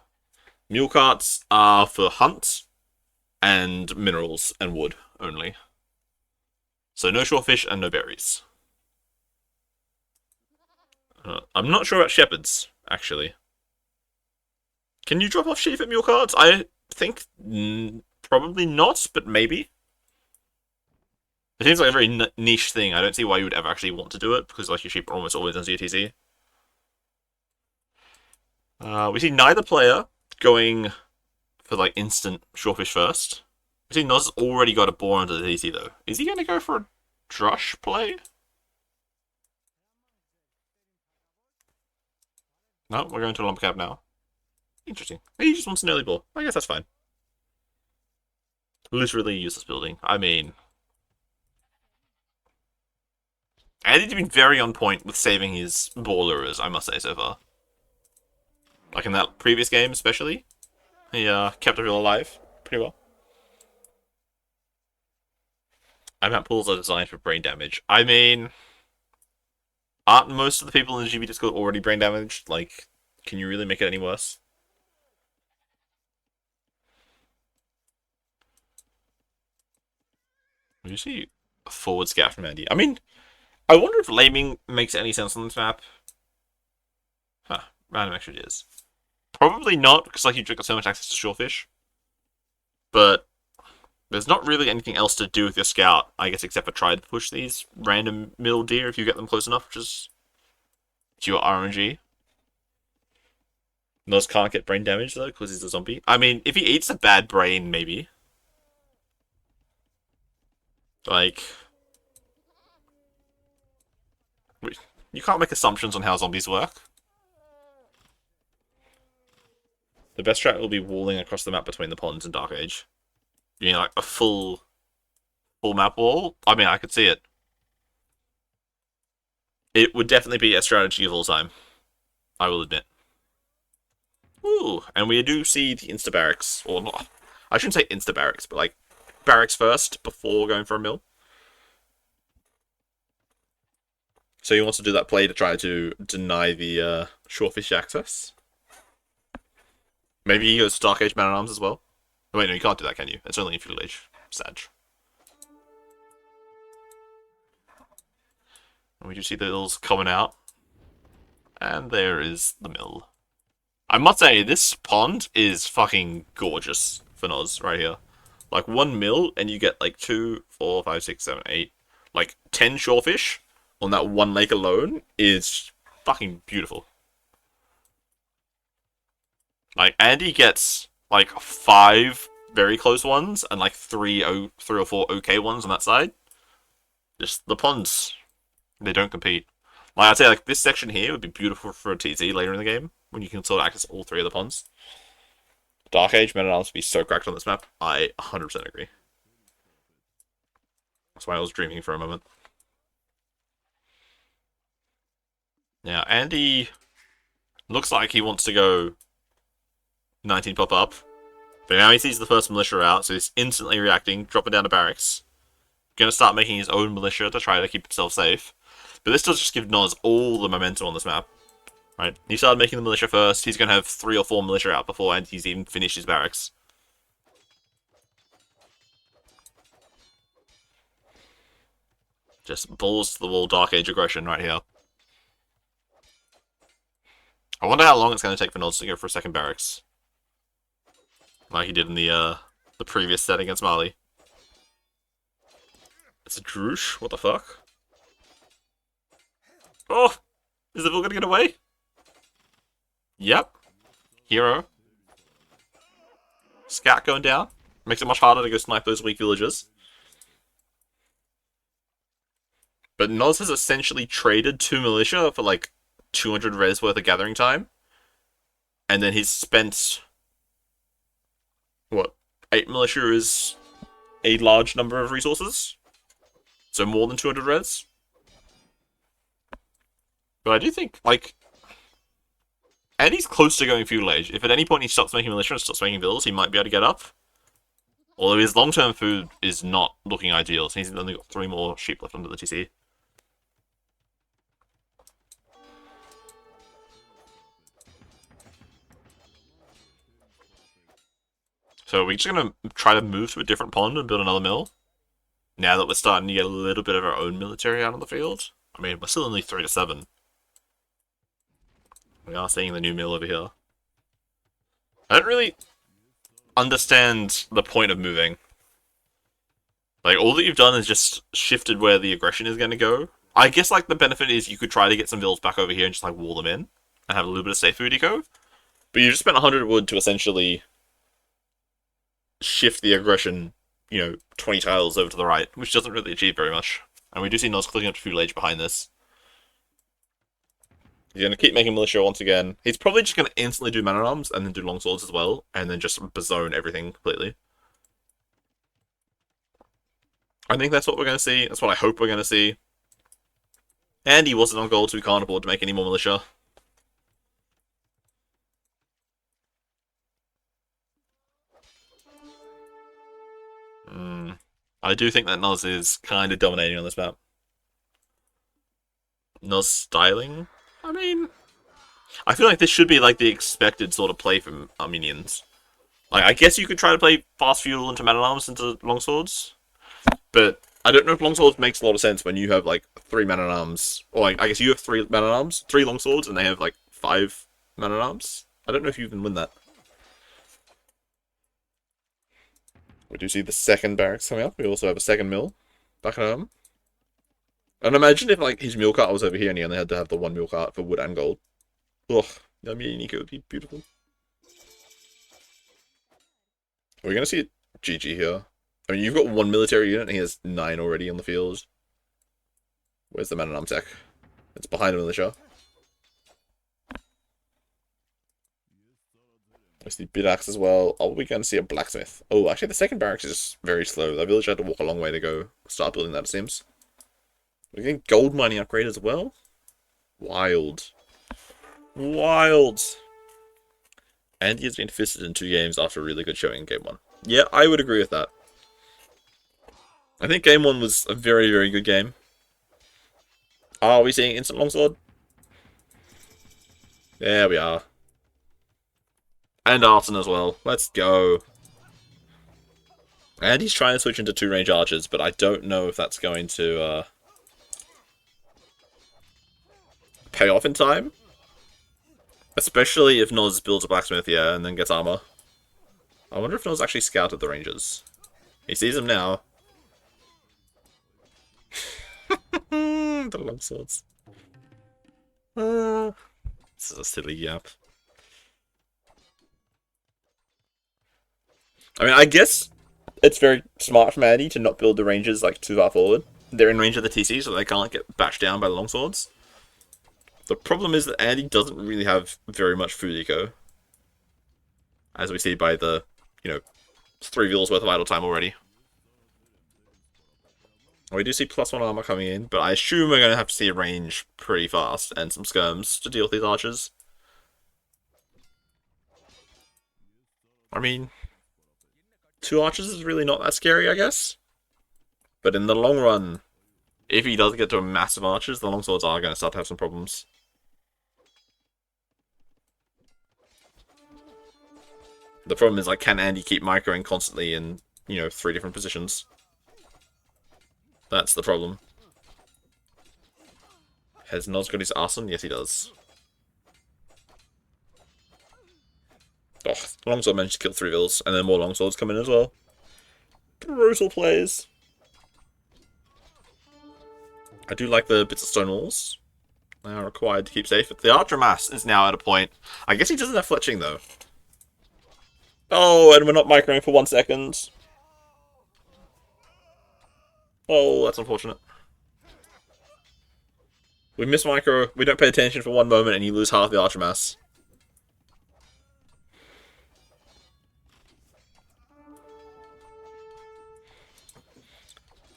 Mule carts are for hunt and minerals and wood only. So no shorefish and no berries. I'm not sure about shepherds, actually. Can you drop off sheep at mule carts? I think probably not, but maybe. It seems like a very niche thing. I don't see why you would ever actually want to do it, because like your sheep are almost always on ZTC. We see neither player going for like instant shorefish first. We see Noz already got a boar into the TC though. Is he going to go for a drush play? No, we're going to a lumbercab now. Interesting. He just wants an early boar. I guess that's fine. Literally useless building. I mean... Andy's been very on point with saving his boar lures, I must say, so far. Like in that previous game, especially. He kept everyone alive pretty well. IMAP pools are designed for brain damage. I mean... Aren't most of the people in the GB Discord already brain damaged? Like, can you really make it any worse? Did you see a forward scout from Andy? I mean, I wonder if laming makes any sense on this map. Huh, random extra ideas. Probably not, because like you've got so much access to shorefish. But there's not really anything else to do with your scout, I guess, except for try to push these random middle deer if you get them close enough, which is your RNG. Noz can't get brain damage though, because he's a zombie. I mean, if he eats a bad brain, maybe. Like... You can't make assumptions on how zombies work. The best strat will be walling across the map between the ponds and Dark Age. You mean like a full map wall? I mean, I could see it. It would definitely be a strategy of all time. I will admit. Ooh, and we do see the insta barracks, or not. I shouldn't say insta barracks, but like barracks first before going for a mill. So he wants to do that play to try to deny the shorefish access. Maybe he goes Dark Age Man at Arms as well. Oh, wait, no, you can't do that, can you? It's only in Feudal Age. Sad. And we do see the hills coming out. And there is the mill. I must say, this pond is fucking gorgeous for Noz right here. Like, 1 mil, and you get like 2, 4, 5, 6, 7, 8, like 10 shorefish on that one lake alone is fucking beautiful. Like, Andy gets like 5 very close ones and like 3 or 4 okay ones on that side. Just the ponds, they don't compete. Like, I'd say like this section here would be beautiful for a TZ later in the game when you can sort of access all 3 of the ponds. Dark Age Men at Arms would be so cracked on this map. I 100% agree. That's why I was dreaming for a moment. Now, Andy looks like he wants to go 19 pop up. But now he sees the first militia out, so he's instantly reacting, dropping down to barracks. Gonna start making his own militia to try to keep himself safe. But this does just give Noz all the momentum on this map. Right? He started making the militia first. He's gonna have 3 or 4 militia out before he's even finished his barracks. Just balls to the wall Dark Age aggression right here. I wonder how long it's going to take for Noz to go for a second barracks. Like he did in the previous set against Mali. It's a Drush? What the fuck? Oh! Is the Vil gonna get away? Yep. Hero. Scout going down. Makes it much harder to go snipe those weak villagers. But Noz has essentially traded 2 militia for like 200 res worth of gathering time. And then he's spent... what? 8 militia is a large number of resources. So more than 200 res. But I do think, like... and he's close to going Feudal Age. If at any point he stops making militia and stops making villas, he might be able to get up. Although his long-term food is not looking ideal, so he's only got 3 more sheep left under the TC. So we're just going to try to move to a different pond and build another mill. Now that we're starting to get a little bit of our own military out on the field. I mean, we're still only 3 to 7. We are seeing the new mill over here. I don't really understand the point of moving. Like, all that you've done is just shifted where the aggression is going to go. I guess, like, the benefit is you could try to get some vills back over here and just, like, wall them in. And have a little bit of safe food eco. But you just spent 100 wood to essentially shift the aggression, you know, 20 tiles over to the right, which doesn't really achieve very much. And we do see Noz clicking up to Feudal Age behind this. He's going to keep making militia once again. He's probably just going to instantly do man-at-arms and then do longswords as well, and then just bazone everything completely. I think that's what we're going to see. That's what I hope we're going to see. And he wasn't on gold, so we can't afford to make any more militia. I do think that Noz is kind of dominating on this map. Noz styling? I mean, I feel like this should be like the expected sort of play from Armenians. Like, I guess you could try to play fast fuel into man-at-arms into longswords, but I don't know if longswords makes a lot of sense when you have like 3 man-at-arms, or like, I guess you have 3 man-at-arms, 3 longswords, and they have like 5 man-at-arms. I don't know if you can win that. We do see the second barracks coming up. We also have a second mill back at home. And imagine if like his mule cart was over here and he only had to have the 1 mule cart for wood and gold. Ugh, yummy Nico would be beautiful. Are we going to see a GG here? I mean, you've got 1 military unit and he has 9 already on the field. Where's the man-at-arms tech? It's behind a militia. I see Bidax as well. Are we going to see a blacksmith? Oh, actually the second barracks is very slow. That village had to walk a long way to go start building that, it seems. We think gold mining upgrade as well? Wild. Wild. And he has been fisted in 2 games after a really good showing in game 1. Yeah, I would agree with that. I think game 1 was a very, very good game. Are we seeing instant longsword? There we are. And Arson as well. Let's go. And he's trying to switch into 2-range archers, but I don't know if that's going to pay off in time. Especially if Noz builds a blacksmith, yeah, and then gets armor. I wonder if Noz actually scouted the ranges. He sees them now. The longswords. This is a silly yap. I mean, I guess it's very smart from Andy to not build the ranges like too far forward. They're in range of the TC, so they can't get bashed down by the longswords. The problem is that Andy doesn't really have very much food eco. As we see by the, 3 vills worth of idle time already. We do see +1 armor coming in, but I assume we're going to have to see a range pretty fast and some skirms to deal with these archers. I mean, 2 archers is really not that scary, I guess. But in the long run, if he does get to a massive archers, the longswords are going to start to have some problems. The problem is, like, can Andy keep microing constantly in, 3 different positions? That's the problem. Has Noz got his arson? Yes, he does. Oh, longsword managed to kill 3 vills, and then more longswords come in as well. Brutal plays. I do like the bits of stone walls. They are required to keep safe. The archer mass is now at a point. I guess he doesn't have fletching, though. Oh, and we're not microing for 1 second. Oh, that's unfortunate. We miss micro, we don't pay attention for 1 moment, and you lose half the archer mass.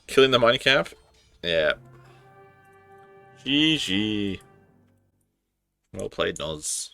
Killing the mining camp? Yeah. GG. Well played, Noz.